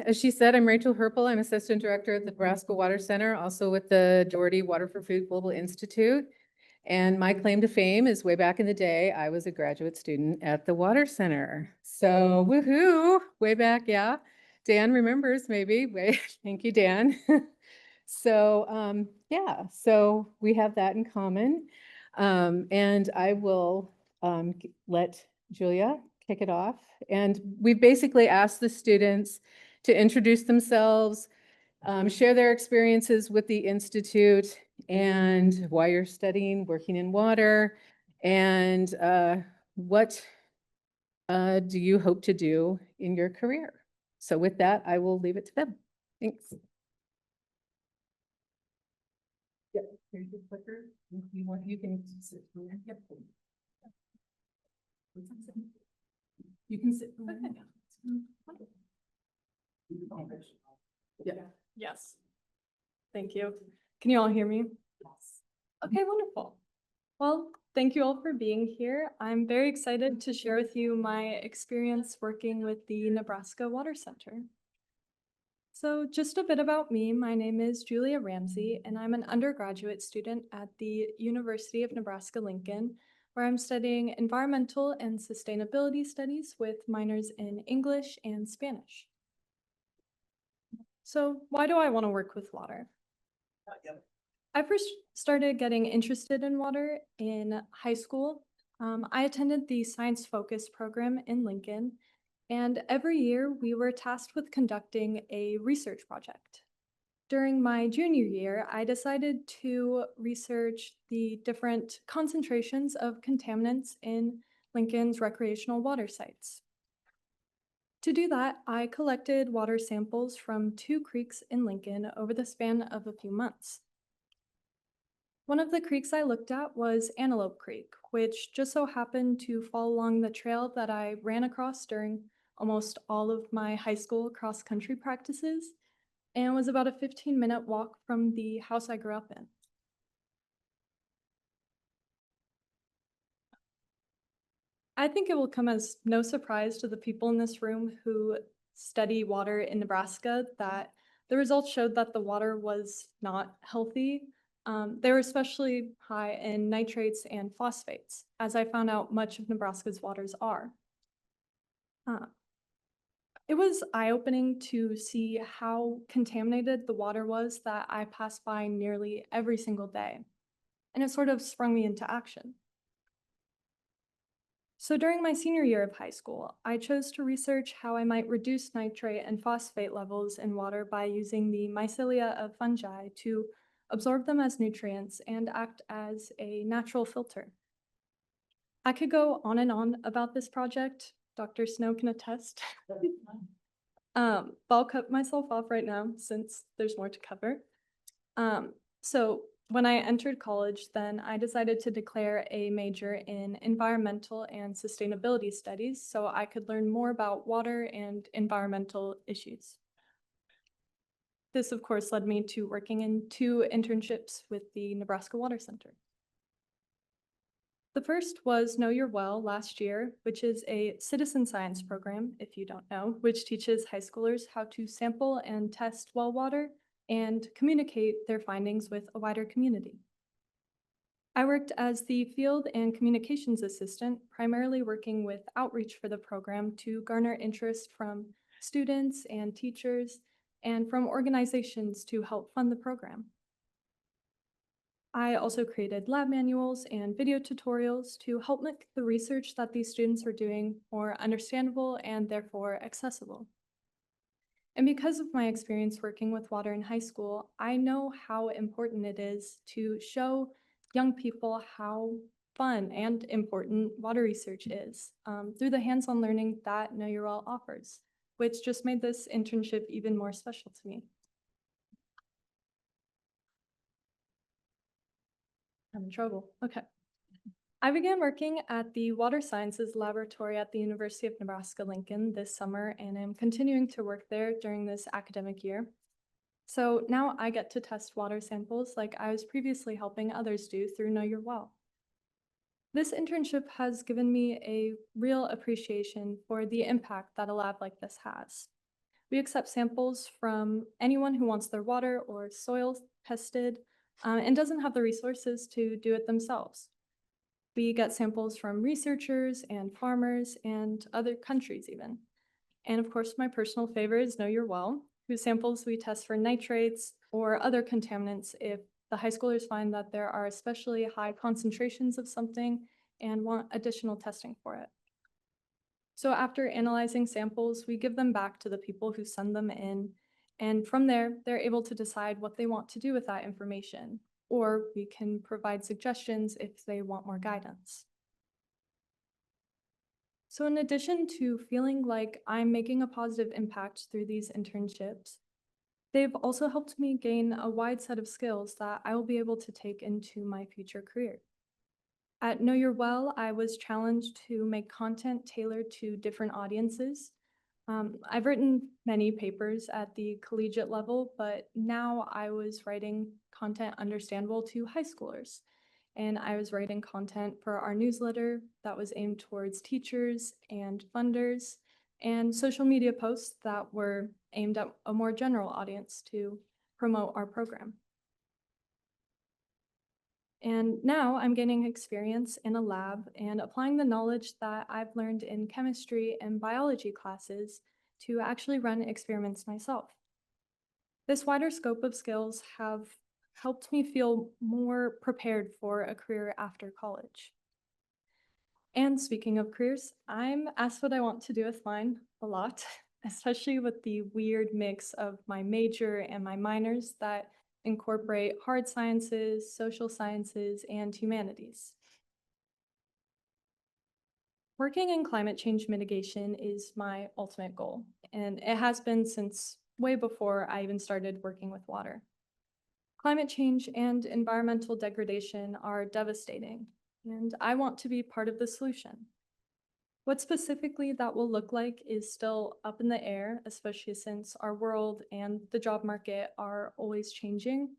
as she said, I'm Rachel Herpel. I'm Assistant Director at the Nebraska Water Center, also with the Doherty Water for Food Global Institute. And my claim to fame is way back in the day, I was a graduate student at the Water Center. So woohoo, way back, yeah. Dan remembers maybe. Thank you, Dan. So yeah, so we have that in common. And I will let Julia kick it off. And we've basically asked the students to introduce themselves, share their experiences with the Institute and why you're studying working in water, and what do you hope to do in your career. So with that, I will leave it to them. Thanks. Yep, here's your clicker. If you want, you can sit here. Yep. You can sit. Yeah. Yes. Thank you. Can you all hear me? Yes. Okay, wonderful. Well, thank you all for being here. I'm very excited to share with you my experience working with the Nebraska Water Center. So just a bit about me. My name is Julia Ramsey, and I'm an undergraduate student at the University of Nebraska-Lincoln, where I'm studying environmental and sustainability studies with minors in English and Spanish. So why do I want to work with water? I first started getting interested in water in high school. I attended the Science Focus program in Lincoln, and every year we were tasked with conducting a research project. During my junior year, I decided to research the different concentrations of contaminants in Lincoln's recreational water sites. To do that, I collected water samples from 2 creeks in Lincoln over the span of a few months. One of the creeks I looked at was Antelope Creek, which just so happened to fall along the trail that I ran across during almost all of my high school cross-country practices, and was about a 15-minute walk from the house I grew up in. I think it will come as no surprise to the people in this room who study water in Nebraska that the results showed that the water was not healthy. They were especially high in nitrates and phosphates, as I found out much of Nebraska's waters are. It was eye-opening to see how contaminated the water was that I passed by nearly every single day, and it sort of sprung me into action. So during my senior year of high school, I chose to research how I might reduce nitrate and phosphate levels in water by using the mycelia of fungi to absorb them as nutrients and act as a natural filter. I could go on and on about this project. Dr. Snow can attest. But I'll cut myself off right now since there's more to cover. So when I entered college, then I decided to declare a major in environmental and sustainability studies so I could learn more about water and environmental issues. This, of course, led me to working in 2 internships with the Nebraska Water Center. The first was Know Your Well last year, which is a citizen science program, if you don't know, which teaches high schoolers how to sample and test well water and communicate their findings with a wider community. I worked as the field and communications assistant, primarily working with outreach for the program to garner interest from students and teachers and from organizations to help fund the program. I also created lab manuals and video tutorials to help make the research that these students are doing more understandable and therefore accessible. And because of my experience working with water in high school, I know how important it is to show young people how fun and important water research is through the hands-on learning that Know Your Well offers, which just made this internship even more special to me. I'm in trouble. Okay. I began working at the Water Sciences Laboratory at the University of Nebraska-Lincoln this summer and am continuing to work there during this academic year. So now I get to test water samples like I was previously helping others do through Know Your Well. This internship has given me a real appreciation for the impact that a lab like this has. We accept samples from anyone who wants their water or soil tested and doesn't have the resources to do it themselves. We get samples from researchers and farmers and other countries even. And of course, my personal favorite is Know Your Well, whose samples we test for nitrates or other contaminants if the high schoolers find that there are especially high concentrations of something and want additional testing for it. So after analyzing samples, we give them back to the people who send them in. And from there, they're able to decide what they want to do with that information, or we can provide suggestions if they want more guidance. So in addition to feeling like I'm making a positive impact through these internships, they've also helped me gain a wide set of skills that I will be able to take into my future career. At Know Your Well, I was challenged to make content tailored to different audiences. I've written many papers at the collegiate level, but now I was writing content understandable to high schoolers. And I was writing content for our newsletter that was aimed towards teachers and funders, and social media posts that were aimed at a more general audience to promote our program. And now I'm gaining experience in a lab and applying the knowledge that I've learned in chemistry and biology classes to actually run experiments myself. This wider scope of skills have helped me feel more prepared for a career after college. And speaking of careers, I'm asked what I want to do with mine a lot, especially with the weird mix of my major and my minors that incorporate hard sciences, social sciences, and humanities. Working in climate change mitigation is my ultimate goal, and it has been since way before I even started working with water. Climate change and environmental degradation are devastating, and I want to be part of the solution. What specifically that will look like is still up in the air, especially since our world and the job market are always changing.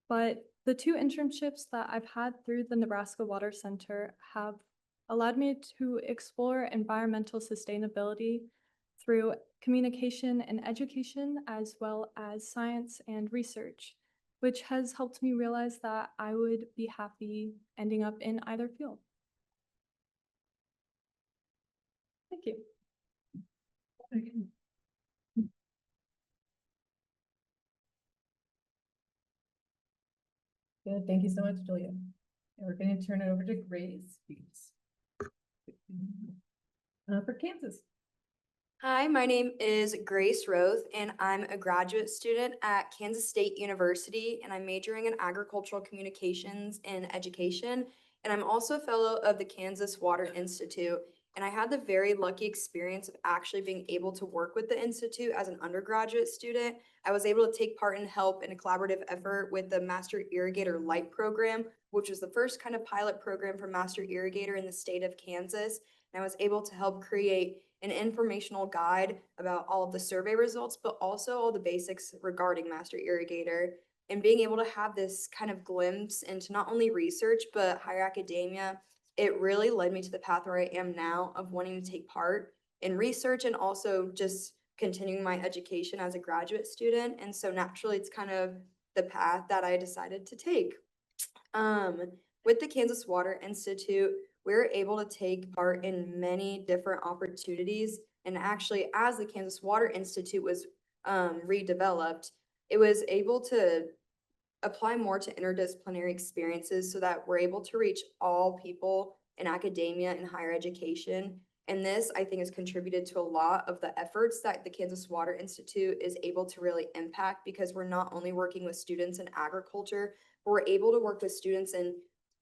But the two internships that I've had through the Nebraska Water Center have allowed me to explore environmental sustainability through communication and education, as well as science and research, which has helped me realize that I would be happy ending up in either field. Thank you. Good, thank you so much, Julia. And we're going to turn it over to Grace for Kansas. Hi, my name is Grace Roth, and I'm a graduate student at Kansas State University, and I'm majoring in agricultural communications and education. And I'm also a fellow of the Kansas Water Institute. And I had the very lucky experience of actually being able to work with the Institute as an undergraduate student. I was able to take part and help in a collaborative effort with the Master Irrigator Light program, which was the first kind of pilot program for Master Irrigator in the state of Kansas. And I was able to help create an informational guide about all of the survey results, but also all the basics regarding Master Irrigator. And being able to have this kind of glimpse into not only research, but higher academia, it really led me to the path where I am now of wanting to take part in research and also just continuing my education as a graduate student. And so naturally, it's kind of the path that I decided to take. With the Kansas Water Institute, we're able to take part in many different opportunities. And actually, as the Kansas Water Institute was redeveloped, it was able to apply more to interdisciplinary experiences so that we're able to reach all people in academia and higher education. And this, I think, has contributed to a lot of the efforts that the Kansas Water Institute is able to really impact, because we're not only working with students in agriculture, but we're able to work with students in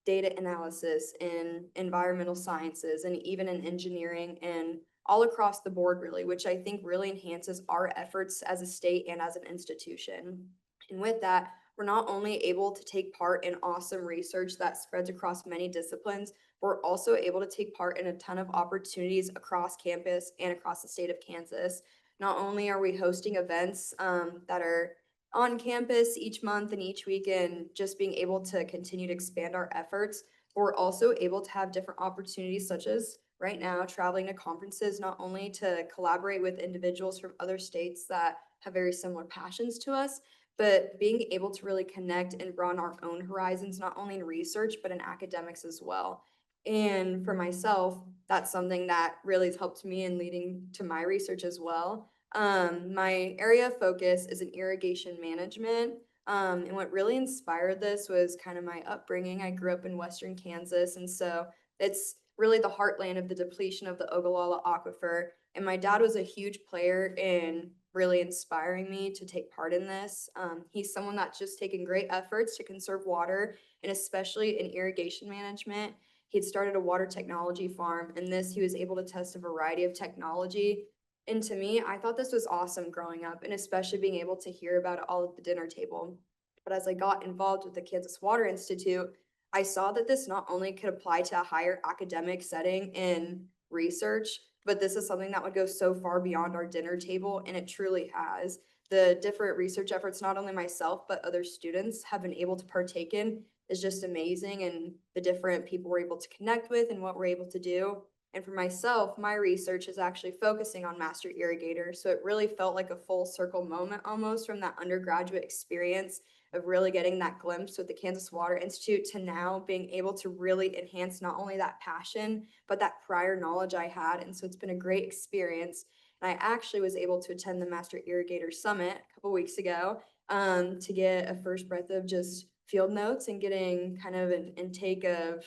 data analysis, in environmental sciences, and even in engineering, and all across the board, really, which I think really enhances our efforts as a state and as an institution. And with that, we're not only able to take part in awesome research that spreads across many disciplines, but we're also able to take part in a ton of opportunities across campus and across the state of Kansas. Not only are we hosting events that are on campus each month and each week, and just being able to continue to expand our efforts, but we're also able to have different opportunities such as right now traveling to conferences, not only to collaborate with individuals from other states that have very similar passions to us, but being able to really connect and broaden our own horizons, not only in research, but in academics as well. And for myself, that's something that really has helped me in leading to my research as well. My area of focus is in irrigation management. And what really inspired this was kind of my upbringing. I grew up in Western Kansas, and so it's really the heartland of the depletion of the Ogallala Aquifer. And my dad was a huge player in really inspiring me to take part in this. He's someone that's just taken great efforts to conserve water, and especially in irrigation management. He had started a water technology farm, and this he was able to test a variety of technology. And to me, I thought this was awesome growing up, and especially being able to hear about it all at the dinner table. But as I got involved with the Kansas Water Institute, I saw that this not only could apply to a higher academic setting in research, but this is something that would go so far beyond our dinner table, and it truly has. The different research efforts, not only myself, but other students have been able to partake in is just amazing, and the different people we're able to connect with and what we're able to do. And for myself, my research is actually focusing on master irrigators. So it really felt like a full circle moment almost from that undergraduate experience of really getting that glimpse with the Kansas Water Institute to now being able to really enhance not only that passion, but that prior knowledge I had. And so it's been a great experience. And I actually was able to attend the Master Irrigator Summit a couple weeks ago to get a first breath of just field notes and getting kind of an intake of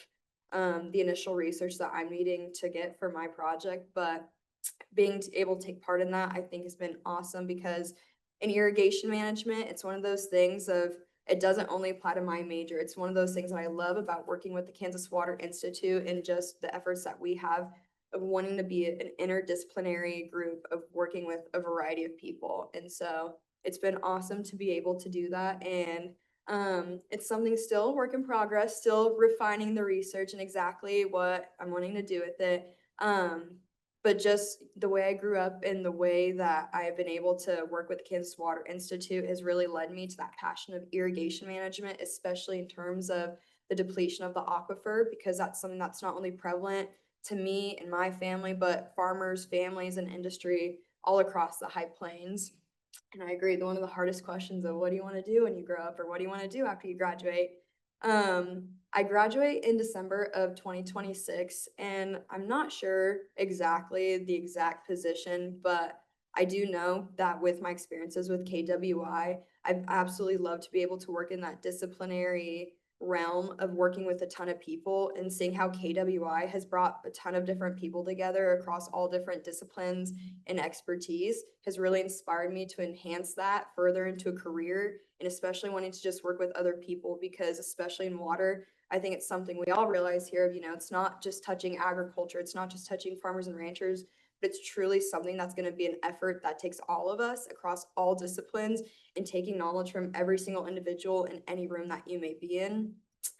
the initial research that I'm needing to get for my project. But being able to take part in that, I think has been awesome, because in irrigation management, it's one of those things of, it doesn't only apply to my major. It's one of those things that I love about working with the Kansas Water Institute and just the efforts that we have of wanting to be an interdisciplinary group of working with a variety of people. And so it's been awesome to be able to do that. And it's something still work in progress, still refining the research and exactly what I'm wanting to do with it. But just the way I grew up and the way that I have been able to work with the Kansas Water Institute has really led me to that passion of irrigation management, especially in terms of the depletion of the aquifer, because that's something that's not only prevalent to me and my family, but farmers, families, and industry all across the High Plains. And I agree, one of the hardest questions of what do you want to do when you grow up, or what do you want to do after you graduate? I graduate in December of 2026, and I'm not sure exactly the exact position, but I do know that with my experiences with KWI, I'd absolutely love to be able to work in that disciplinary realm of working with a ton of people and seeing how KWI has brought a ton of different people together across all different disciplines and expertise has really inspired me to enhance that further into a career, and especially wanting to just work with other people, because especially in water, I think it's something we all realize here of, it's not just touching agriculture, it's not just touching farmers and ranchers, but it's truly something that's going to be an effort that takes all of us across all disciplines and taking knowledge from every single individual in any room that you may be in.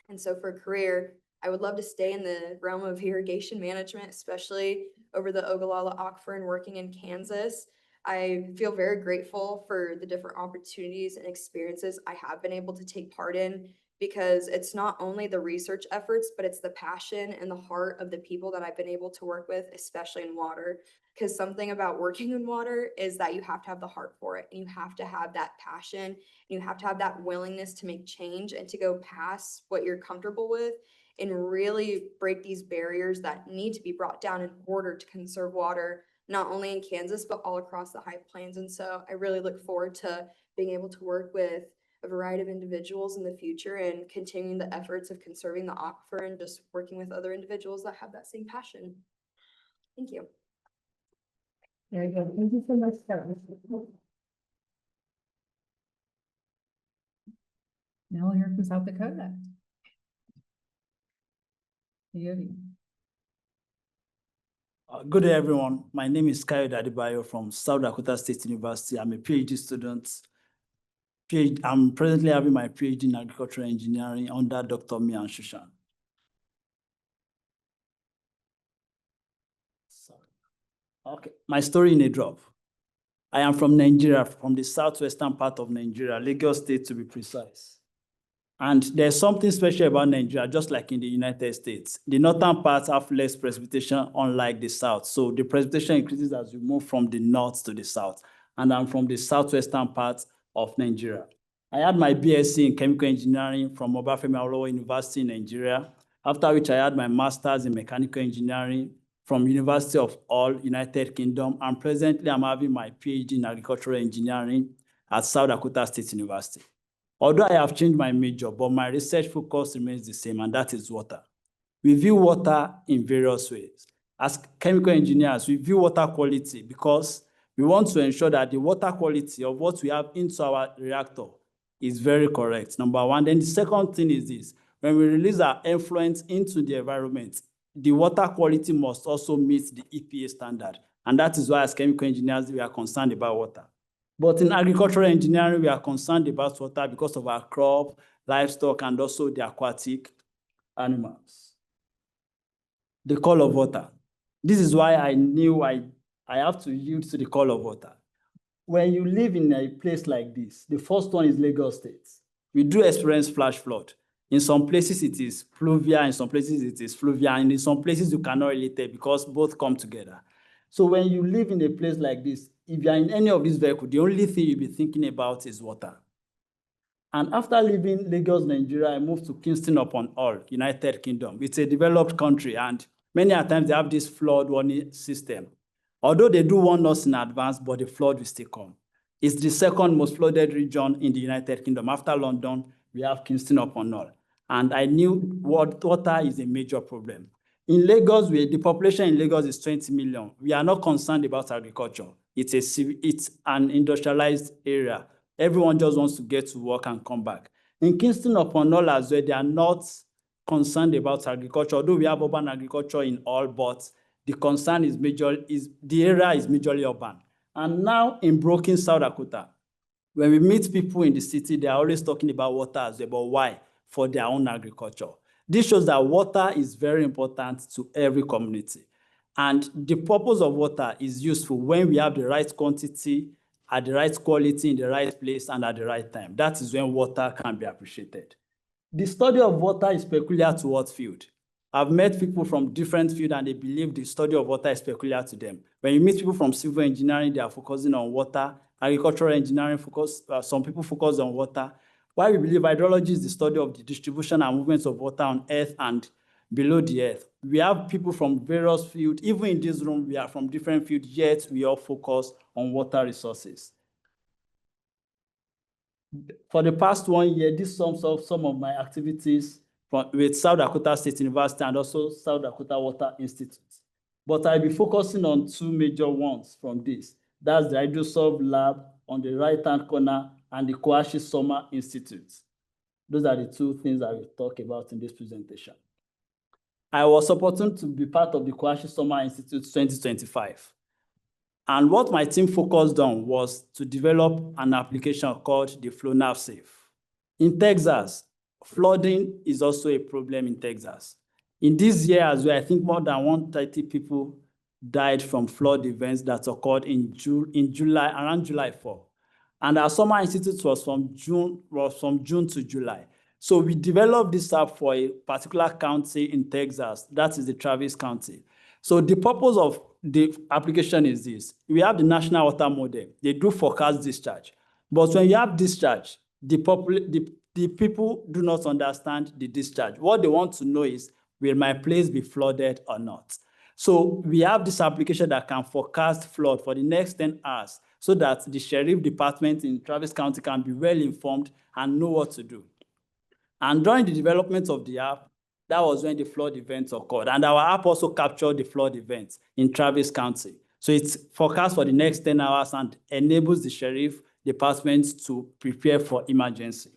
And so for a career, I would love to stay in the realm of irrigation management, especially over the Ogallala Aquifer and working in Kansas. I feel very grateful for the different opportunities and experiences I have been able to take part in, because it's not only the research efforts, but it's the passion and the heart of the people that I've been able to work with, especially in water. Because something about working in water is that you have to have the heart for it, and you have to have that passion, and you have to have that willingness to make change and to go past what you're comfortable with and really break these barriers that need to be brought down in order to conserve water, not only in Kansas, but all across the High Plains. And so I really look forward to being able to work with a variety of individuals in the future and continuing the efforts of conserving the aquifer and just working with other individuals that have that same passion. Thank you. Very good. Thank you so much, Sarah. Now we'll hear from South Dakota. Yodi. Good day, everyone. My name is Kayode Adebayo from South Dakota State University. I'm a PhD student. I'm presently having my PhD in agricultural engineering under Dr. Mian Shushan. Okay, my story in a drop. I am from Nigeria, from the southwestern part of Nigeria, Lagos State to be precise. And there's something special about Nigeria, just like in the United States. The northern parts have less precipitation, unlike the south. So the precipitation increases as you move from the north to the south. And I'm from the southwestern part of Nigeria. I had my BSc in chemical engineering from Obafemi Awolowo University in Nigeria, after which I had my master's in mechanical engineering from University of Hull, United Kingdom, and presently I'm having my PhD in agricultural engineering at South Dakota State University. Although I have changed my major, but my research focus remains the same, and that is water. We view water in various ways. As chemical engineers, we view water quality because we want to ensure that the water quality of what we have into our reactor is very correct, number one. Then the second thing is this: when we release our effluent into the environment, the water quality must also meet the EPA standard. And that is why as chemical engineers, we are concerned about water. But in agricultural engineering, we are concerned about water because of our crop, livestock, and also the aquatic animals. The call of water. This is why I knew I have to yield to the call of water. When you live in a place like this, the first one is Lagos State. We do experience flash flood. In some places, it is fluvial. In some places, it is fluvial. And in some places, you cannot relate it because both come together. So when you live in a place like this, if you're in any of these vehicles, the only thing you'll be thinking about is water. And after leaving Lagos, Nigeria, I moved to Kingston upon Hull, United Kingdom. It's a developed country, and many times they have this flood warning system. Although they do warn us in advance, but the flood will still come. It's the second most flooded region in the United Kingdom. After London, we have Kingston upon Hull. And I knew water is a major problem. In Lagos, the population in Lagos is 20 million. We are not concerned about agriculture. It's an industrialized area. Everyone just wants to get to work and come back. In Kingston upon Hull as well, they are not concerned about agriculture, although we have urban agriculture in all, but the concern is the area is majorly urban. And now in Broken, South Dakota, when we meet people in the city, they are always talking about water as well, but why? For their own agriculture. This shows that water is very important to every community. And the purpose of water is useful when we have the right quantity, at the right quality, in the right place, and at the right time. That is when water can be appreciated. The study of water is peculiar to what field? I've met people from different fields and they believe the study of water is peculiar to them. When you meet people from civil engineering, they are focusing on water. Agricultural engineering, some people focus on water. Why we believe hydrology is the study of the distribution and movements of water on earth and below the earth. We have people from various fields. Even in this room, we are from different fields, yet we all focus on water resources. For the past 1 year, this sums up some of my activities with South Dakota State University and also South Dakota Water Institute. But I'll be focusing on two major ones from this. That's the HydroSolve Lab on the right-hand corner and the Koashi Summer Institute. Those are the two things I will talk about in this presentation. I was opportune to be part of the Koashi Summer Institute 2025. And what my team focused on was to develop an application called the FlowNavSafe. In Texas, flooding is also a problem in Texas. In this year as well, I think more than 130 people died from flood events that occurred in July, around July 4. And our Summer Institute was from June to July. So we developed this app for a particular county in Texas. That is the Travis County. So the purpose of the application is this. We have the National Water Model. They do forecast discharge. But when you have discharge, the people do not understand the discharge. What they want to know is, will my place be flooded or not? So we have this application that can forecast flood for the next 10 hours so that the sheriff department in Travis County can be well informed and know what to do. And during the development of the app, that was when the flood events occurred. And our app also captured the flood events in Travis County. So it's forecast for the next 10 hours and enables the sheriff department to prepare for emergency.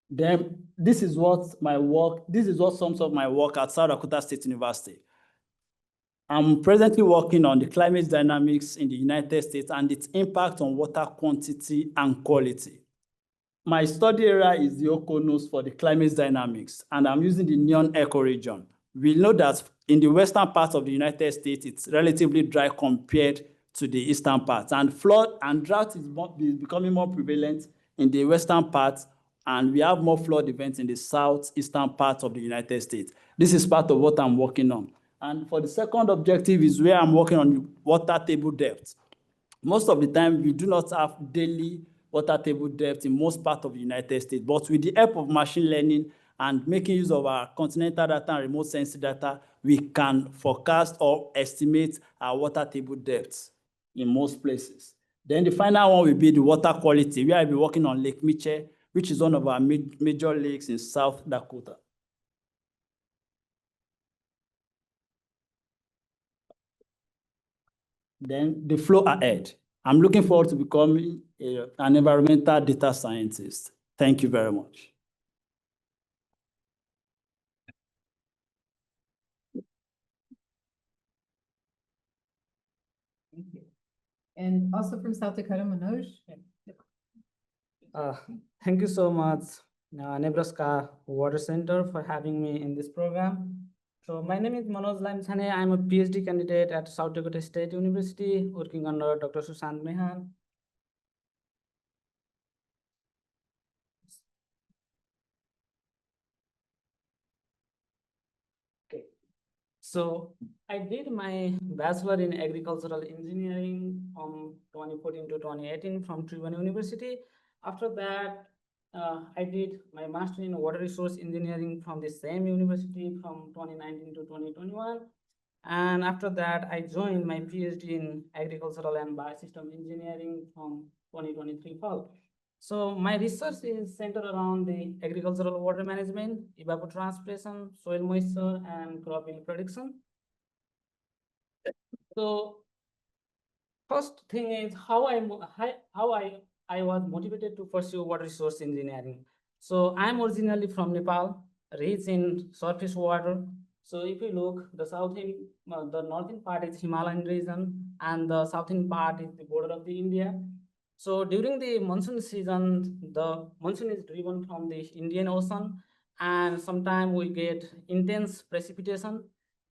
Then this is what sums up my work at South Dakota State University. I'm presently working on the climate dynamics in the United States and its impact on water quantity and quality. My study area is the Okonos for the climate dynamics, and I'm using the neon ecoregion. We know that in the western part of the United States, it's relatively dry compared to the eastern part, and flood and drought is becoming more prevalent in the western part and we have more flood events in the southeastern part of the United States. This is part of what I'm working on. And for the second objective is where I'm working on the water table depth. Most of the time, we do not have daily water table depth in most parts of the United States, but with the help of machine learning and making use of our continental data and remote sensing data, we can forecast or estimate our water table depths in most places. Then the final one will be the water quality, where I'll be working on Lake Mitchell, which is one of our major lakes in South Dakota. Then the flow ahead. I'm looking forward to becoming an environmental data scientist. Thank you very much. Thank you. And also from South Dakota, Manoj. Thank you so much, Nebraska Water Center, for having me in this program. So my name is Manoj Lamchane. I'm a PhD candidate at South Dakota State University, working under Dr. Sushant Mehan. Okay. So I did my bachelor in agricultural engineering from 2014 to 2018 from Tribhuvan University. After that, I did my master in water resource engineering from the same university from 2019 to 2021. And after that, I joined my PhD in agricultural and biosystem engineering from 2023 fall. So my research is centered around the agricultural water management, evapotranspiration, soil moisture, and crop yield prediction. So first thing is how I was motivated to pursue water resource engineering. So I'm originally from Nepal, rich in surface water. So if you look, the northern part is Himalayan region, and the southern part is the border of the India. So during the monsoon season, the monsoon is driven from the Indian Ocean, and sometimes we get intense precipitation.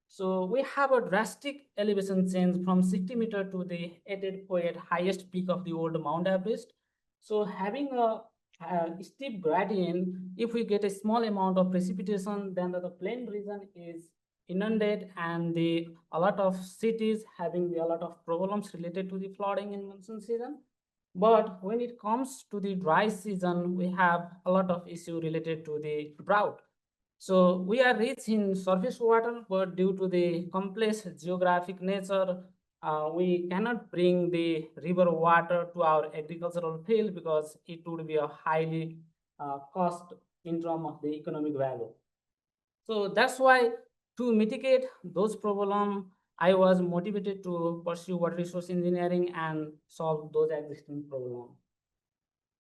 So we have a drastic elevation change from 60 meter to the 88 highest peak of the old Mount Everest. So having a steep gradient, if we get a small amount of precipitation, then the plain region is inundated, and a lot of cities having a lot of problems related to the flooding in monsoon season. But when it comes to the dry season, we have a lot of issue related to the drought. So we are rich in surface water, but due to the complex geographic nature, we cannot bring the river water to our agricultural field because it would be a highly cost in terms of the economic value. So that's why, to mitigate those problems, I was motivated to pursue water resource engineering and solve those existing problems.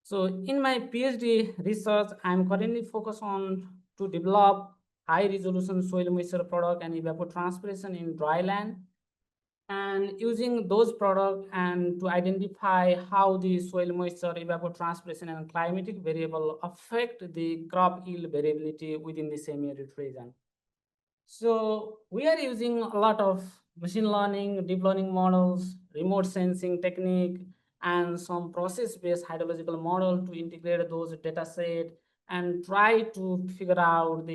So in my PhD research, I'm currently focused on to develop high resolution soil moisture product and evapotranspiration in dry land, and using those products and to identify how the soil moisture, evapotranspiration, and climatic variable affect the crop yield variability within the semi-arid region. So we are using a lot of machine learning, deep learning models, remote sensing technique, and some process-based hydrological model to integrate those data set and try to figure out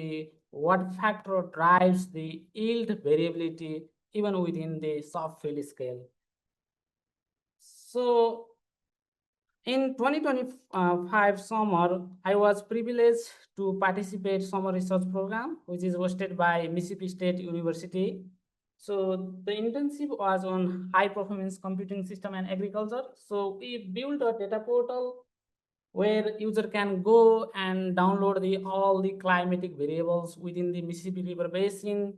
what factor drives the yield variability even within the subfield scale. So in 2025 summer, I was privileged to participate summer research program, which is hosted by Mississippi State University. So the internship was on high performance computing system and agriculture. So we built a data portal where user can go and download all the climatic variables within the Mississippi River Basin.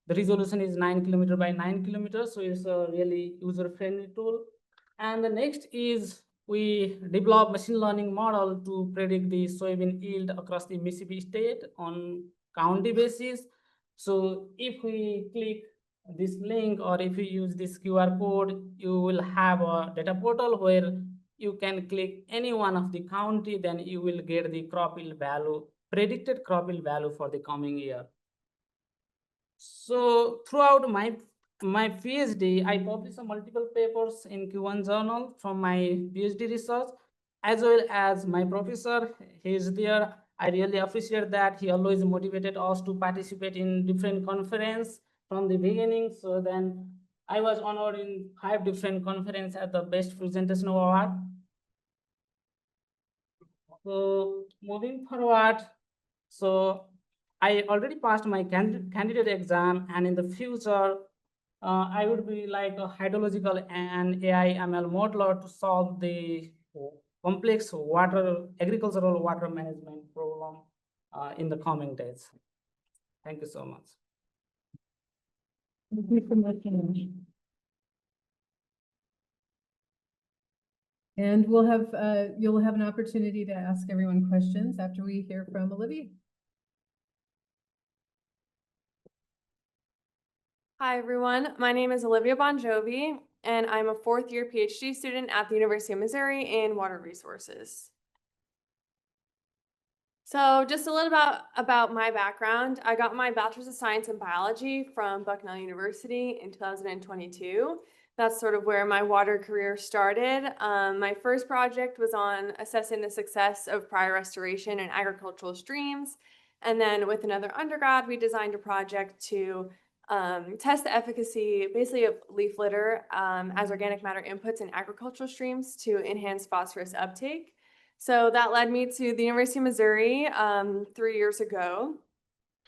The resolution is 9 kilometer by 9 kilometers, so it's a really user-friendly tool. And the next is we develop machine learning model to predict the soybean yield across the Mississippi state on county basis. So if we click this link or if you use this QR code, you will have a data portal where you can click any one of the county, then you will get the crop yield value, predicted crop yield value for the coming year. So throughout my PhD, I published multiple papers in Q1 journal from my PhD research. as well as my professor. He is there. I really appreciate that. He always motivated us to participate in different conference from the beginning. So then I was honored in 5 different conference at the Best Presentation Award. So moving forward, so I already passed my candidate exam, and in the future, I would be like a hydrological and AI ML modeler to solve the complex agricultural water management problem in the coming days. Thank you so much. And you'll have an opportunity to ask everyone questions after we hear from Olivia. Hi, everyone. My name is Olivia Bon Jovi, and I'm a 4th-year PhD student at the University of Missouri in water resources. So just a little about my background. I got my Bachelor's of Science in Biology from Bucknell University in 2022. That's sort of where my water career started. My first project was on assessing the success of prior restoration in agricultural streams. And then with another undergrad, we designed a project to test the efficacy, basically, of leaf litter as organic matter inputs in agricultural streams to enhance phosphorus uptake. So that led me to the University of Missouri 3 years ago.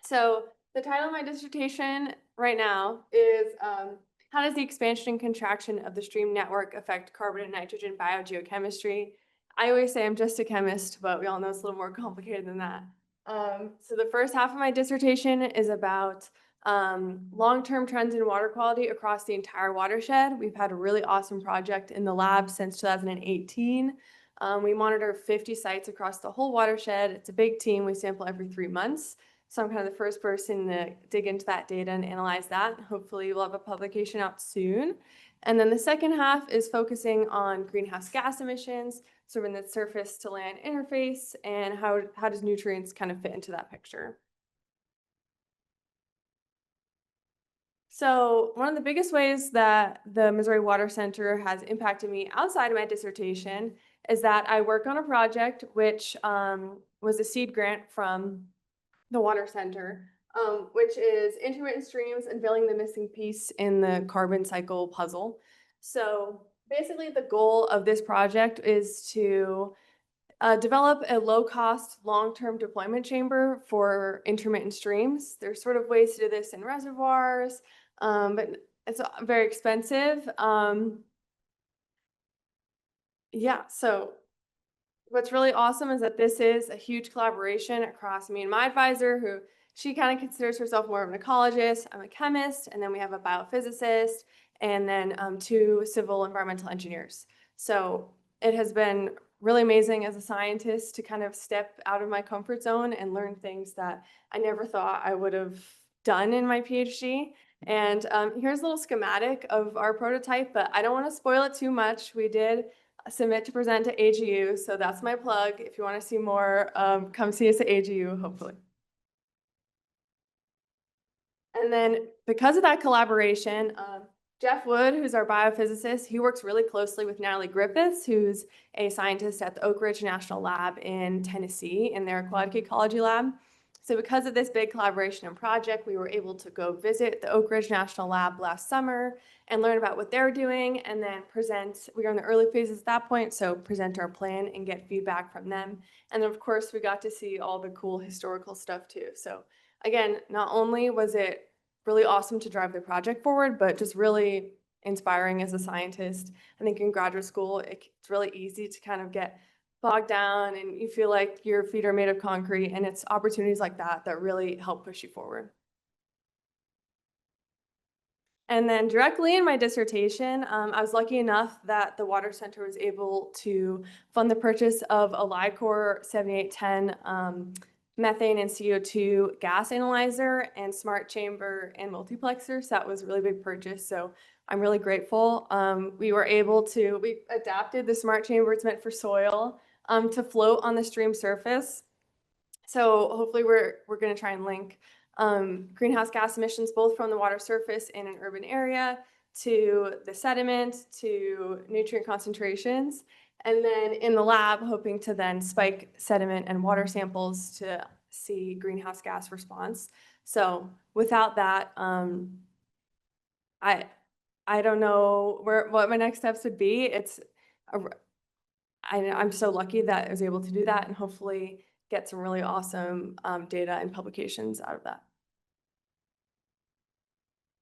So the title of my dissertation right now is how does the expansion and contraction of the stream network affect carbon and nitrogen biogeochemistry? I always say I'm just a chemist, but we all know it's a little more complicated than that. So the first half of my dissertation is about long-term trends in water quality across the entire watershed. We've had a really awesome project in the lab since 2018. We monitor 50 sites across the whole watershed. It's a big team. We sample every 3 months. So I'm kind of the first person to dig into that data and analyze that. Hopefully we'll have a publication out soon. And then the second half is focusing on greenhouse gas emissions, sort of in the surface to land interface, and how does nutrients kind of fit into that picture. So one of the biggest ways that the Missouri Water Center has impacted me outside of my dissertation is that I work on a project which was a seed grant from the Water Center, which is intermittent streams unveiling the missing piece in the carbon cycle puzzle. So basically the goal of this project is to develop a low-cost, long-term deployment chamber for intermittent streams. There's sort of ways to do this in reservoirs, but it's very expensive. Yeah, so what's really awesome is that this is a huge collaboration across me and my advisor, who she kind of considers herself more of an ecologist. I'm a chemist, and then we have a biophysicist, and then 2 civil environmental engineers. So it has been really amazing as a scientist to kind of step out of my comfort zone and learn things that I never thought I would have done in my PhD. And here's a little schematic of our prototype, but I don't want to spoil it too much. We did submit to present at AGU, so that's my plug. If you want to see more, come see us at AGU, hopefully. And then because of that collaboration, Jeff Wood, who's our biophysicist, he works really closely with Natalie Griffiths, who's a scientist at the Oak Ridge National Lab in Tennessee in their aquatic ecology lab. So because of this big collaboration and project, we were able to go visit the Oak Ridge National Lab last summer and learn about what they're doing, and then present. We were in the early phases at that point, so present our plan and get feedback from them. And then of course, we got to see all the cool historical stuff too. So again, not only was it really awesome to drive the project forward, but just really inspiring as a scientist. I think in graduate school, it's really easy to kind of get bogged down and you feel like your feet are made of concrete, and it's opportunities like that that really help push you forward. And then directly in my dissertation, I was lucky enough that the Water Center was able to fund the purchase of a LICOR 7810 methane and CO2 gas analyzer and smart chamber and multiplexer. So that was a really big purchase. So I'm really grateful. We adapted the smart chamber, it's meant for soil, to float on the stream surface. So hopefully we're going to try and link greenhouse gas emissions both from the water surface in an urban area to the sediment to nutrient concentrations. And then in the lab, hoping to then spike sediment and water samples to see greenhouse gas response. So without that, I don't know what my next steps would be. I'm so lucky that I was able to do that and hopefully get some really awesome data and publications out of that.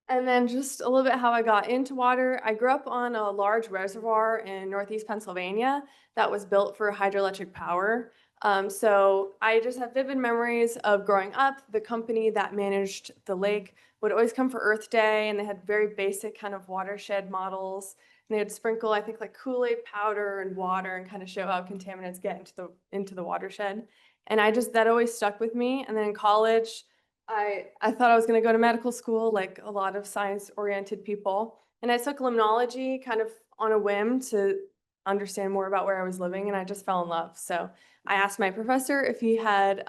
And then just a little bit how I got into water. I grew up on a large reservoir in Northeast Pennsylvania that was built for hydroelectric power. So I just have vivid memories of growing up. The company that managed the lake would always come for Earth Day, and they had very basic kind of watershed models. And they would sprinkle, I think, like Kool-Aid powder and water and kind of show how contaminants get into the watershed. And that always stuck with me. And then in college, I thought I was going to go to medical school, like a lot of science-oriented people. And I took limnology kind of on a whim to understand more about where I was living, and I just fell in love. So I asked my professor if he had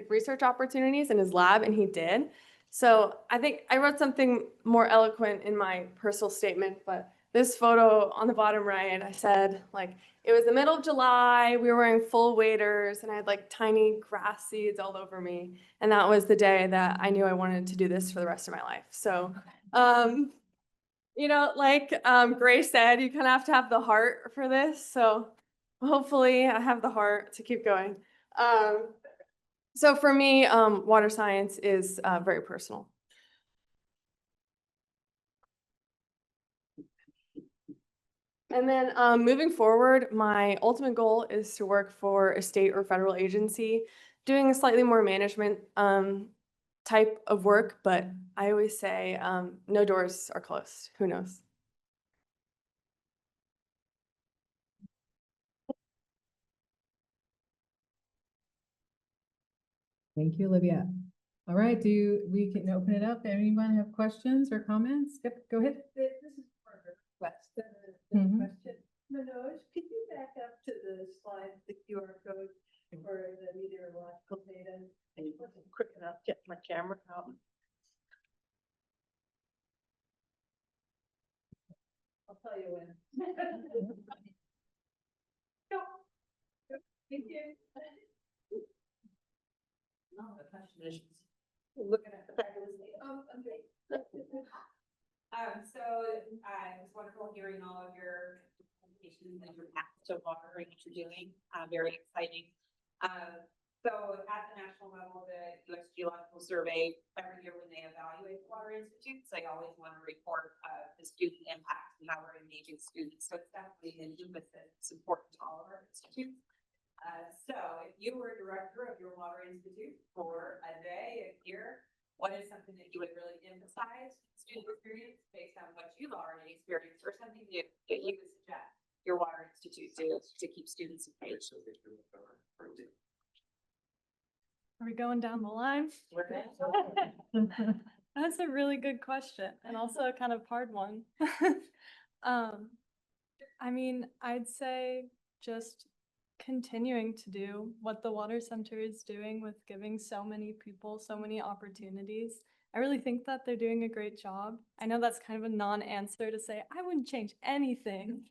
research opportunities in his lab, and he did. So I think I wrote something more eloquent in my personal statement, but this photo on the bottom right, I said, like, it was the middle of July, we were wearing full waders, and I had like tiny grass seeds all over me. And that was the day that I knew I wanted to do this for the rest of my life. So, you know, like Grace said, you kind of have to have the heart for this. So hopefully I have the heart to keep going. So for me, water science is very personal. And then moving forward, my ultimate goal is to work for a state or federal agency doing a slightly more management type of work, but I always say no doors are closed. Who knows? Thank you, Olivia. All right, we can open it up? Anyone have questions or comments? Yep, go ahead. This is for a request, Mhm. question. Manoj, could you back up to the slide, the QR code for the meteorological data? I wasn't quick enough to get my camera out. I'll tell you when. No. Thank you. Looking at the fabulous. Oh, okay. So it's wonderful hearing all of your presentations and your path to water and what you're doing. Very exciting. So at the national level, the U.S. Geological Survey, every year when they evaluate water institutes, they always want to report the student impact and how we're engaging students. So it's definitely an emphasis. It's important to all of our institutes. So if you were director of your water institute for a day, a year, what is something that you would really emphasize student experience based on what you've already experienced, or something new that you would suggest your water institute do to keep students engaged? Are we going down the line? That's a really good question and also a kind of hard one. I mean, I'd say just continuing to do what the Water Center is doing with giving so many people so many opportunities. I really think that they're doing a great job. I know that's kind of a non-answer to say, I wouldn't change anything.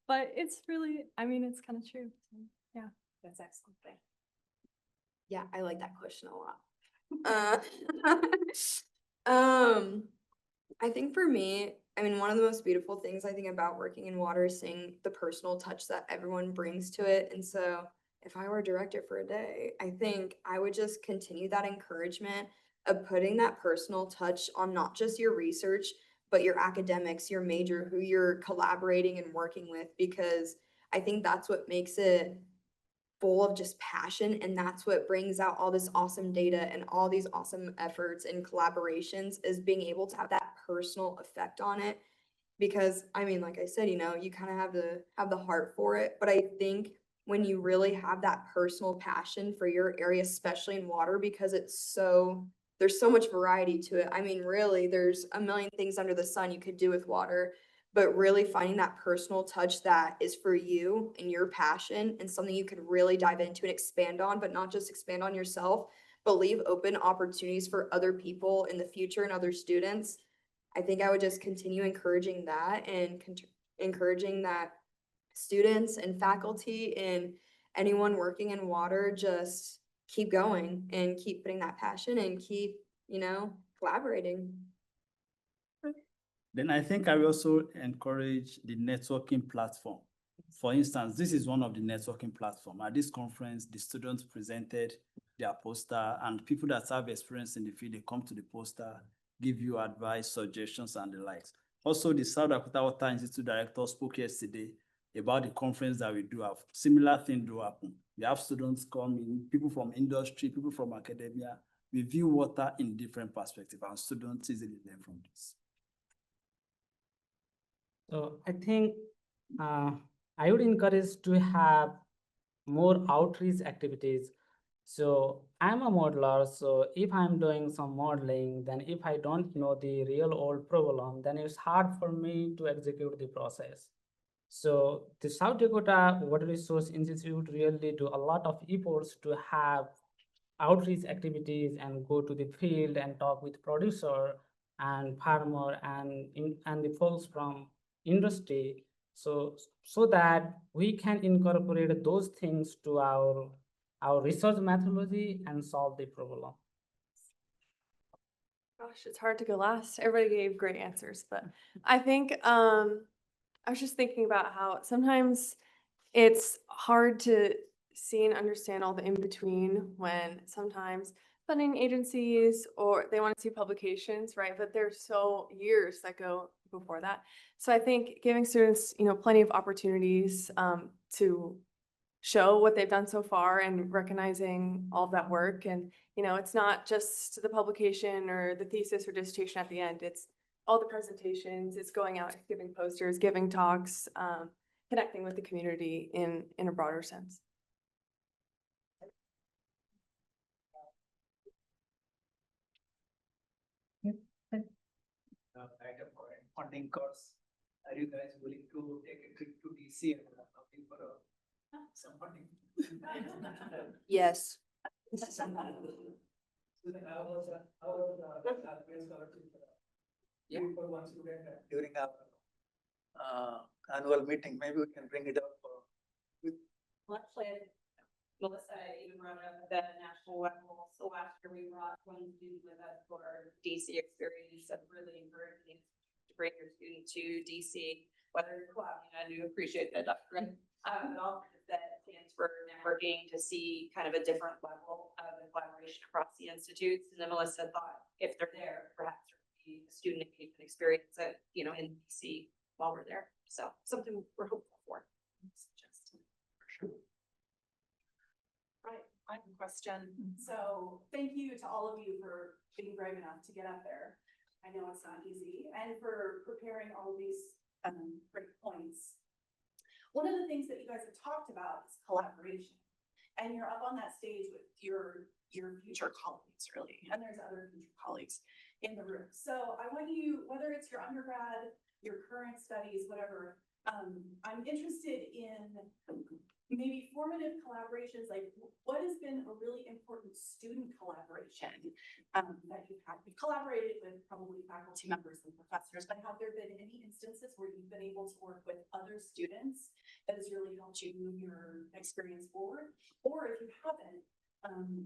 But it's really, I mean, it's kind of true. So, yeah. That's excellent. Thank Yeah, I like that question a lot. I think for me, I mean, one of the most beautiful things I think about working in water is seeing the personal touch that everyone brings to it. And so if I were a director for a day, I think I would just continue that encouragement of putting that personal touch on not just your research, but your academics, your major, who you're collaborating and working with, because I think that's what makes it full of just passion, and that's what brings out all this awesome data and all these awesome efforts and collaborations, is being able to have that personal effect on it. Because I mean, like I said, you know, you kind of have the heart for it, but I think when you really have that personal passion for your area, especially in water, because there's so much variety to it. I mean, really, there's a million things under the sun you could do with water, but really finding that personal touch that is for you and your passion and something you could really dive into and expand on, but not just expand on yourself, but leave open opportunities for other people in the future and other students. I think I would just continue encouraging that and encouraging that students and faculty and anyone working in water just keep going and keep putting that passion and keep, collaborating. Then I think I will also encourage the networking platform. For instance, this is one of the networking platform. At this conference, the students presented their poster, and people that have experience in the field, they come to the poster, give you advice, suggestions, and the likes. Also, the South Dakota Water Institute director spoke yesterday about the conference that we do have. Similar thing do happen. We have students coming, people from industry, people from academia. We view water in different perspectives, and students easily learn from this. So I think I would encourage to have more outreach activities. So I'm a modeler, so if I'm doing some modeling, then if I don't know the real world problem, then it's hard for me to execute the process. So the South Dakota Water Resource Institute really do a lot of efforts to have outreach activities and go to the field and talk with producer and farmer and the folks from industry, so that we can incorporate those things to our research methodology and solve the problem. Gosh, it's hard to go last. Everybody gave great answers, but I think I was just thinking about how sometimes it's hard to see and understand all the in-between when sometimes funding agencies or they want to see publications, right? But there's so years that go before that. So I think giving students, plenty of opportunities to show what they've done so far and recognizing all of that work. And, it's not just the publication or the thesis or dissertation at the end. It's all the presentations, it's going out, giving posters, giving talks, connecting with the community in a broader sense. Item for funding costs. Are you guys willing to take a trip to DC and looking for some funding? Yes. For one student during our annual meeting, maybe we can bring it up. Well, actually, Melissa even brought up the national level. So last year we brought one student with us for our DC experience and really encouraging to bring your student to DC, whether you're collaborating. I do appreciate that, Dr. But also that stands for networking to see kind of a different level of collaboration across the institutes. And then Melissa thought if they're there, perhaps there would be a student engagement experience at, in DC while we're there. So something we're hopeful for. Right, I have a question. So thank you to all of you for being brave enough to get up there. I know it's not easy, and for preparing all these great points. One of the things that you guys have talked about is collaboration. And you're up on that stage with your future colleagues, really, and there's other future colleagues in the room. So I want you, whether it's your undergrad, your current studies, whatever, I'm interested in maybe formative collaborations, like what has been a really important student collaboration that you've had? You've collaborated with probably faculty members and professors, but have there been any instances where you've been able to work with other students that has really helped you move your experience forward? Or if you haven't,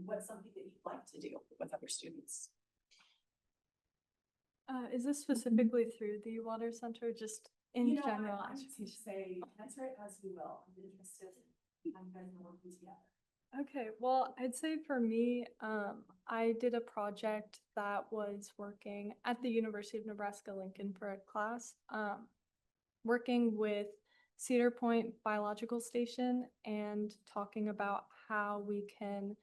what's something that you'd like to do with other students? Is this specifically through the Water Center, just in general I'm just education? say, answer it as you will. I'm interested in how you guys are working together. Okay, well, I'd say for me, I did a project that was working at the University of Nebraska-Lincoln for a class, working with Cedar Point Biological Station and talking about how we can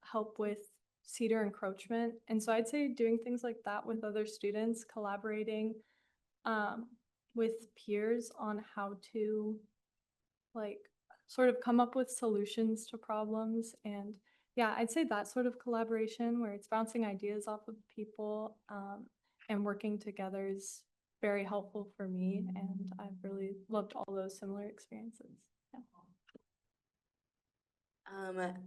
help with cedar encroachment. And so I'd say doing things like that with other students, collaborating with peers on how to sort of come up with solutions to problems. And yeah, I'd say that sort of collaboration where it's bouncing ideas off of people and working together is very helpful for me. And I've really loved all those similar experiences. Yeah.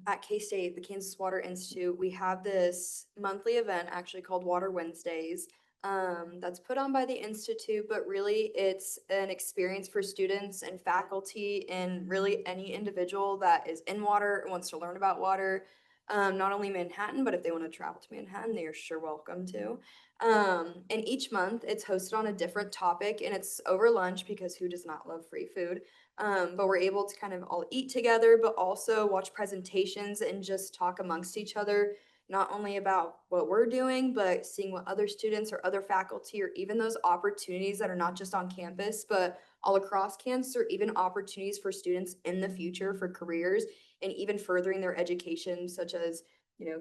At K-State, the Kansas Water Institute, we have this monthly event actually called Water Wednesdays. that's put on by the Institute, but really it's an experience for students and faculty and really any individual that is in water and wants to learn about water. Not only Manhattan, but if they want to travel to Manhattan, they are sure welcome to. And each month it's hosted on a different topic and it's over lunch because who does not love free food? But we're able to kind of all eat together, but also watch presentations and just talk amongst each other, not only about what we're doing, but seeing what other students or other faculty or even those opportunities that are not just on campus, but all across campus, or even opportunities for students in the future for careers and even furthering their education, such as,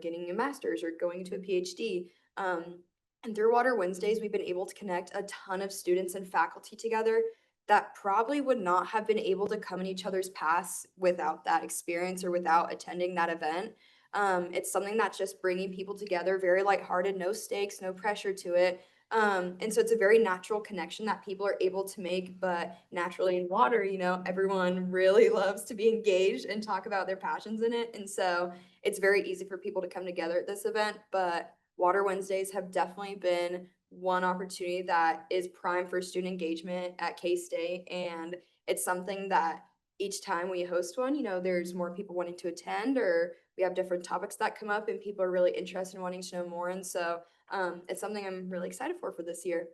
getting a master's or going to a PhD. And through Water Wednesdays, we've been able to connect a ton of students and faculty together that probably would not have been able to come in each other's paths without that experience or without attending that event. It's something that's just bringing people together, very lighthearted, no stakes, no pressure to it. And so it's a very natural connection that people are able to make, but naturally in water, everyone really loves to be engaged and talk about their passions in it. And so it's very easy for people to come together at this event, but Water Wednesdays have definitely been one opportunity that is prime for student engagement at K-State. And it's something that each time we host one, there's more people wanting to attend, or we have different topics that come up and people are really interested in wanting to know more. And so it's something I'm really excited for this year.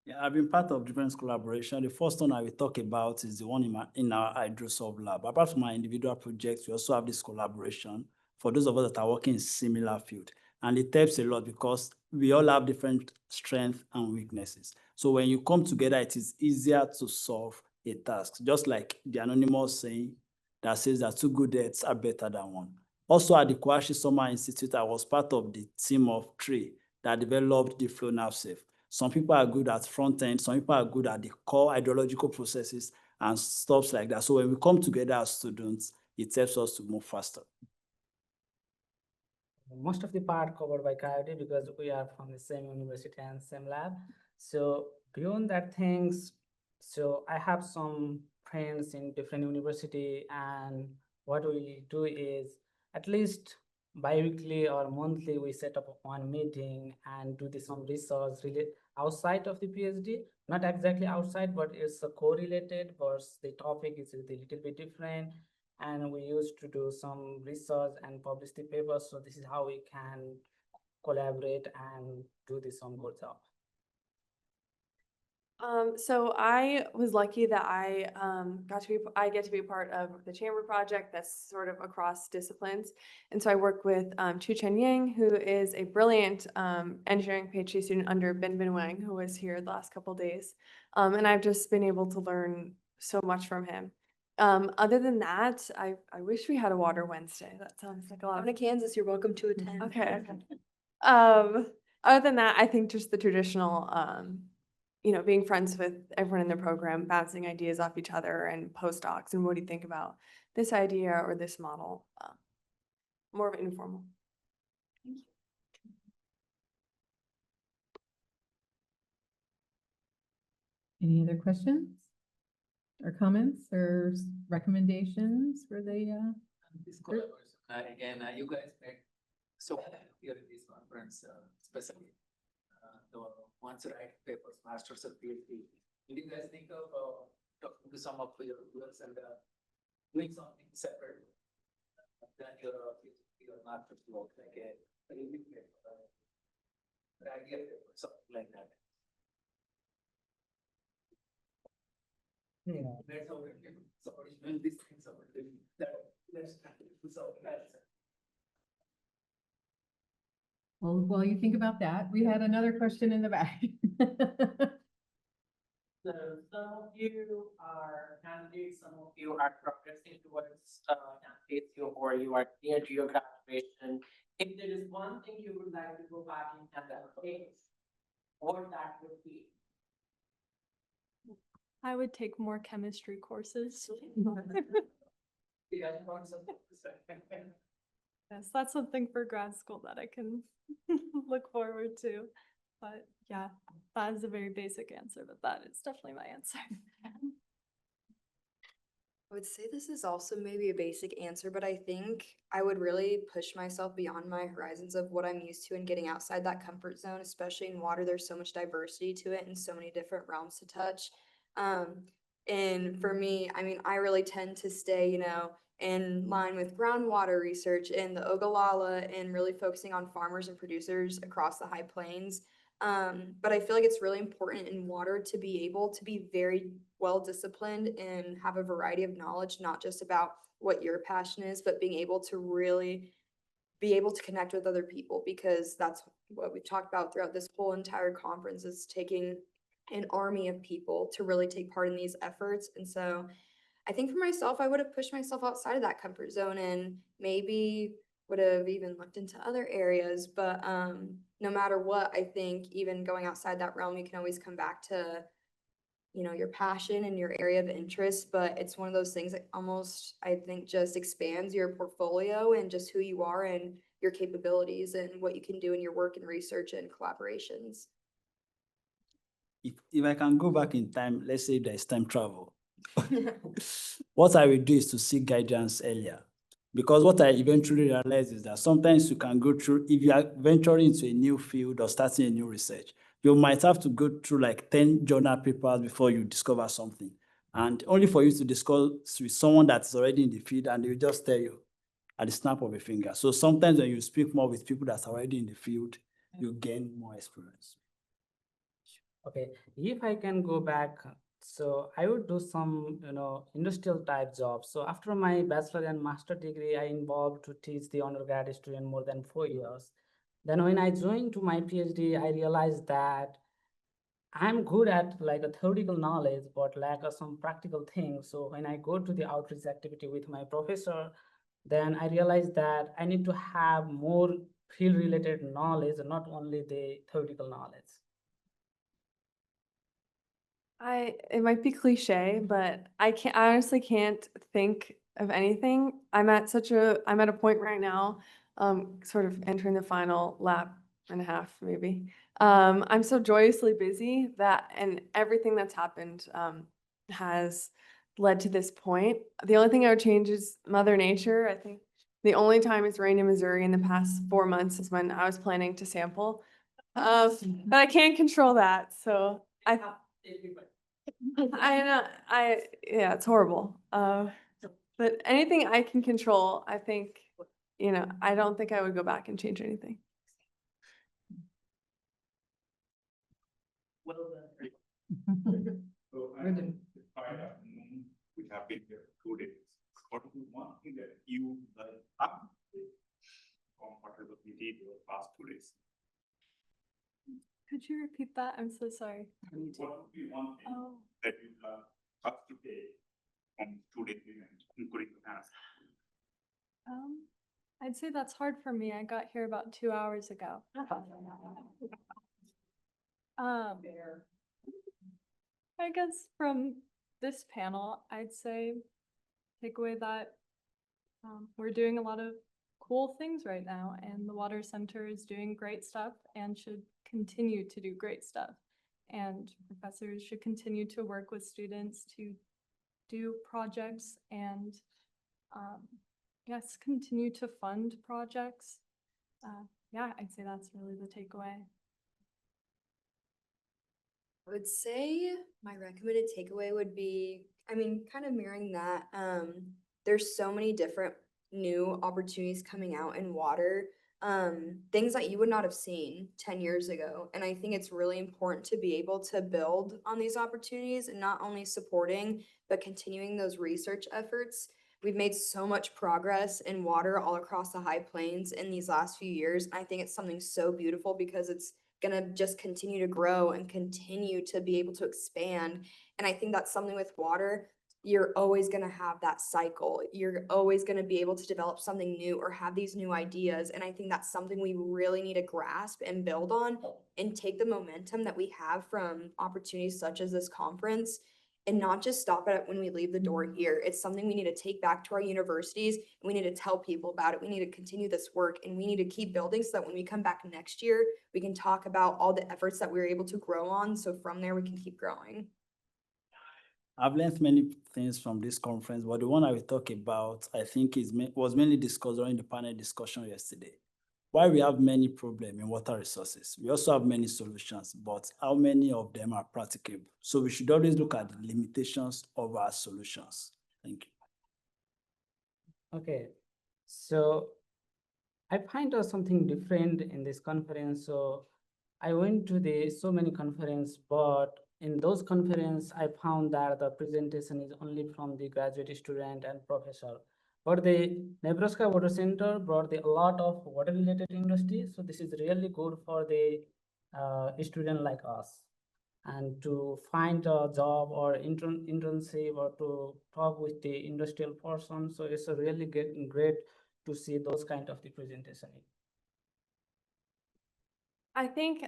Yeah, I've been part of different collaboration. The first one I will talk about is the one in our HydroSolve lab. Apart from my individual projects, we also have this collaboration for those of us that are working in similar field. And it helps a lot because we all have different strengths and weaknesses. So when you come together, it is easier to solve a task. Just like the anonymous saying that says that two good heads are better than one. Also at the Kwashi Summer Institute, I was part of the team of 3 that developed the FlowNavSafe. Some people are good at front end, some people are good at the core hydrological processes and stuff like that. So when we come together as students, it helps us to move faster. Most of the part covered by Coyote because we are from the same university and same lab. So beyond that things, so I have some friends in different university, and what we do is at least bi-weekly or monthly we set up one meeting and do some research related outside of the PhD, not exactly outside, but it's correlated, but the topic is a little bit different. And we used to do some research and publish the papers. So this is how we can collaborate and do some good stuff. So I was lucky that I get to be part of the chamber project that's sort of across disciplines. And so I work with Chu Chen Yang, who is a brilliant engineering PhD student under Bin Bin Wang, who was here the last couple of days. And I've just been able to learn so much from him. Other than that, I wish we had a Water Wednesday. That sounds like a lot. Come to Kansas, you're welcome to attend. Okay. Other than that, I think just the traditional, being friends with everyone in the program, bouncing ideas off each other and postdocs, and what do you think about this idea or this model? More of an informal. Thank you. Any other questions or comments or recommendations for the, This collaboration, again, you guys met so here in this conference, especially the ones who write papers, masters or PhD. Did you guys think of talking to some of your viewers and doing something separate than your master's work, like a review paper, an idea paper, something like that? Yeah. That's how it is. Somebody's doing this thing, somebody's doing that. Let's try to do something else. well, while you think about that, we had another question in the back. So some of you are candidates, some of you are progressing towards candidates, or you are near to your graduation. If there is one thing you would like to go back in and take, what that would be? I would take more chemistry courses. You guys want something to say? Yes, that's something for grad school that I can look forward to. But yeah, that is a very basic answer, but that is definitely my answer. I would say this is also maybe a basic answer, but I think I would really push myself beyond my horizons of what I'm used to and getting outside that comfort zone, especially in water. There's so much diversity to it and so many different realms to touch. Um, and for me, I mean, I really tend to stay, in line with groundwater research in the Ogallala and really focusing on farmers and producers across the High Plains. But I feel like it's really important in water to be able to be very well disciplined and have a variety of knowledge, not just about what your passion is, but being able to really be able to connect with other people, because that's what we've talked about throughout this whole entire conference, is taking an army of people to really take part in these efforts. And so I think for myself, I would have pushed myself outside of that comfort zone and maybe would have even looked into other areas. But no matter what, I think even going outside that realm, you can always come back to, your passion and your area of interest. But it's one of those things that almost, I think, just expands your portfolio and just who you are and your capabilities and what you can do in your work and research and collaborations. If I can go back in time, let's say there's time travel. What I will do is to seek guidance earlier. Because what I eventually realized is that sometimes you can go through, if you are venturing into a new field or starting a new research, you might have to go through like 10 journal papers before you discover something. And only for you to discuss with someone that's already in the field, and they will just tell you at the snap of a finger. So sometimes when you speak more with people that's already in the field, you gain more experience. Okay, if I can go back, so I would do some, industrial type jobs. So after my bachelor and master degree, I involved to teach the undergrad student more than 4 years. Then when I joined to my PhD, I realized that I'm good at like a theoretical knowledge, but lack of some practical things. So when I go to the outreach activity with my professor, then I realized that I need to have more field related knowledge, not only the theoretical knowledge. It might be cliche, but I honestly can't think of anything. I'm at a point right now, sort of entering the final lap and a half, maybe. I'm so joyously busy and everything that's happened, has led to this point. The only thing I would change is Mother Nature. I think the only time it's rained in Missouri in the past 4 months is when I was planning to sample. But I can't control that, so I know, yeah, it's horrible. But anything I can control, I think, I don't think I would go back and change anything. Well done. So I think we have been here 2 days. What is one thing that you like from whatever we did the past 2 days? Could you repeat that? I'm so sorry. What would be one thing Oh. that you have up to date from 2 days event, including the past? I'd say that's hard for me. I got here about 2 hours ago. I guess from this panel, I'd say take away that we're doing a lot of cool things right now, and the Water Center is doing great stuff and should continue to do great stuff. And professors should continue to work with students to do projects and yes, continue to fund projects. Yeah, I'd say that's really the takeaway. I would say my recommended takeaway would be, kind of mirroring that. There's so many different new opportunities coming out in water, things that you would not have seen 10 years ago. And I think it's really important to be able to build on these opportunities and not only supporting, but continuing those research efforts. We've made so much progress in water all across the High Plains in these last few years. I think it's something so beautiful because it's gonna just continue to grow and continue to be able to expand. And I think that's something with water, you're always gonna have that cycle. You're always gonna be able to develop something new or have these new ideas. And I think that's something we really need to grasp and build on and take the momentum that we have from opportunities such as this conference and not just stop at it when we leave the door here. It's something we need to take back to our universities. And we need to tell people about it. We need to continue this work and we need to keep building so that when we come back next year, we can talk about all the efforts that we were able to grow on. So from there, we can keep growing. I've learned many things from this conference, but the one I will talk about, I think was mainly discussed during the panel discussion yesterday. While we have many problems in water resources, we also have many solutions, but how many of them are practicable? So we should always look at the limitations of our solutions. Thank you. Okay, so I find out something different in this conference. So I went to the so many conference, but in those conference, I found that the presentation is only from the graduate student and professor. But the Nebraska Water Center brought a lot of water related industry. So this is really good for the student like us. And to find a job or internship or to talk with the industrial person. So it's a really great to see those kind of the presentation. I think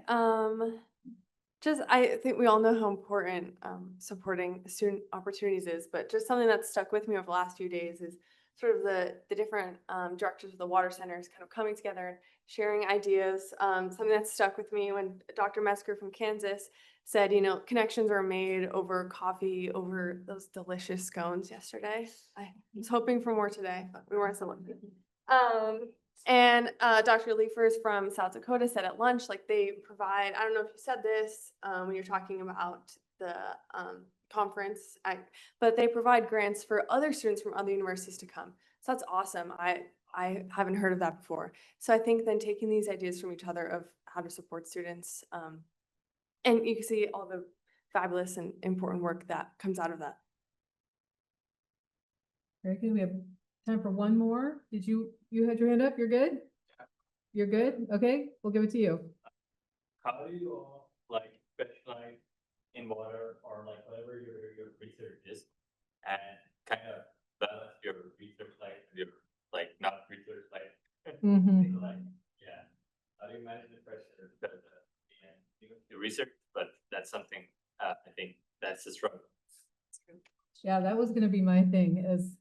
I think we all know how important supporting student opportunities is, but just something that's stuck with me over the last few days is sort of the different directors of the water centers kind of coming together and sharing ideas. Something that stuck with me when Dr. Mesker from Kansas said, you know, connections are made over coffee, over those delicious scones yesterday. I was hoping for more today, but we weren't so lucky. And Dr. Liefers from South Dakota said at lunch, like they provide, I don't know if you said this when you're talking about the conference, but they provide grants for other students from other universities to come. So that's awesome. I haven't heard of that before. So I think then taking these ideas from each other of how to support students, and you can see all the fabulous and important work that comes out of that. Very good. We have time for one more. You had your hand up? You're good? You're good? Okay, we'll give it to you. How do you all like specialize in water or like whatever your research is and kind of balance your research life with your like not research life? Mhm. Like, yeah. How do you manage the pressure? Because you research, but that's something I think that's a struggle. Yeah, that was gonna be my thing is,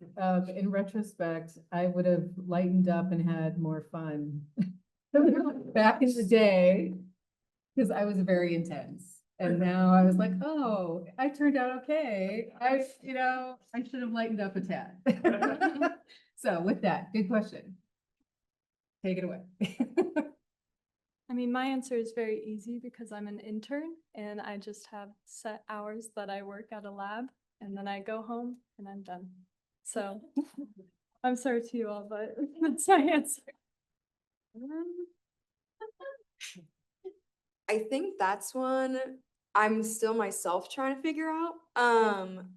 in retrospect, I would have lightened up and had more fun back in the day, because I was very intense. And now I was like, oh, I turned out okay. I should have lightened up a tad. So with that, good question. Take it away. I mean, my answer is very easy because I'm an intern and I just have set hours that I work at a lab and then I go home and I'm done. So I'm sorry to you all, but that's my answer. I think that's one I'm still myself trying to figure out.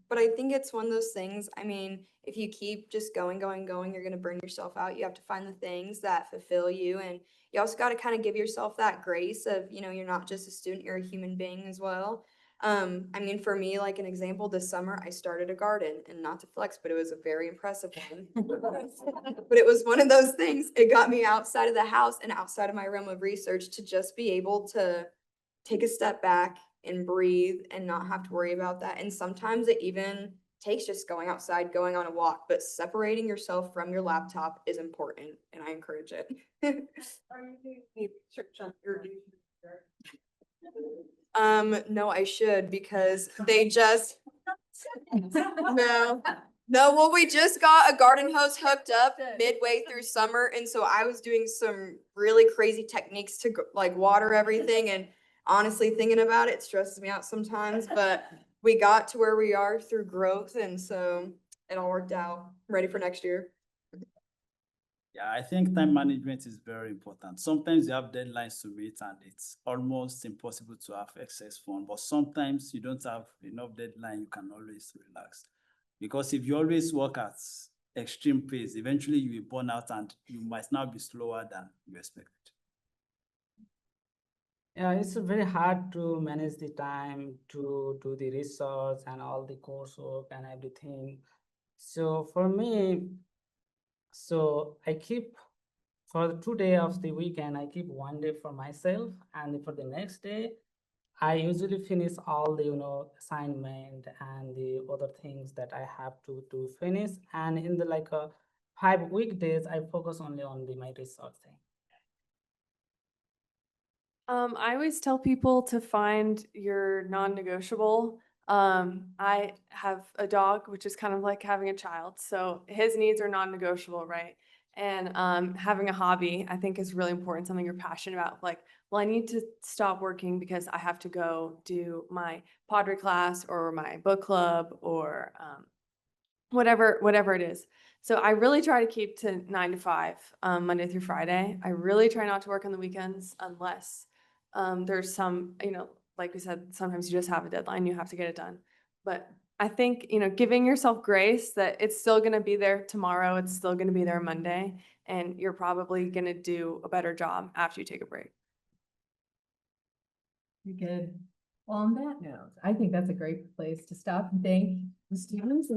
But I think it's one of those things, I mean, if you keep just going, you're gonna burn yourself out. You have to find the things that fulfill you, and you also gotta kind of give yourself that grace of, you're not just a student, you're a human being as well. I mean, for me, like an example, this summer I started a garden, and not to flex, but it was a very impressive one. But it was one of those things, it got me outside of the house and outside of my realm of research to just be able to take a step back and breathe and not have to worry about that. And sometimes it even takes just going outside, going on a walk, but separating yourself from your laptop is important, and I encourage it. Are you doing any research on irrigation? No, I should, because they just, no. Well, we just got a garden hose hooked up midway through summer, and so I was doing some really crazy techniques to like water everything, and honestly, thinking about it stresses me out sometimes, but we got to where we are through growth, and so it all worked out. I'm ready for next year. Yeah, I think time management is very important. Sometimes you have deadlines to meet and it's almost impossible to have excess fun, but sometimes you don't have enough deadline, you can always relax. Because if you always work at extreme pace, eventually you will burn out and you might now be slower than you expected. Yeah, it's very hard to manage the time to do the research and all the coursework and everything. So for me, so I keep for the 2 days of the weekend, I keep 1 day for myself, and for the next day, I usually finish all the assignment and the other things that I have to finish. And in the 5 weekdays, I focus only on my research thing. I always tell people to find your non-negotiable. I have a dog, which is kind of like having a child, so his needs are non-negotiable, right? And having a hobby, I think, is really important, something you're passionate about. Like, well, I need to stop working because I have to go do my pottery class or my book club or whatever it is. So I really try to keep to 9 to 5, Monday through Friday. I really try not to work on the weekends unless there's some, like we said, sometimes you just have a deadline, you have to get it done. But I think, giving yourself grace that it's still going to be there tomorrow, it's still going to be there Monday, and you're probably going to do a better job after you take a break. Very good. Well, on that note, I think that's a great place to stop and thank the students.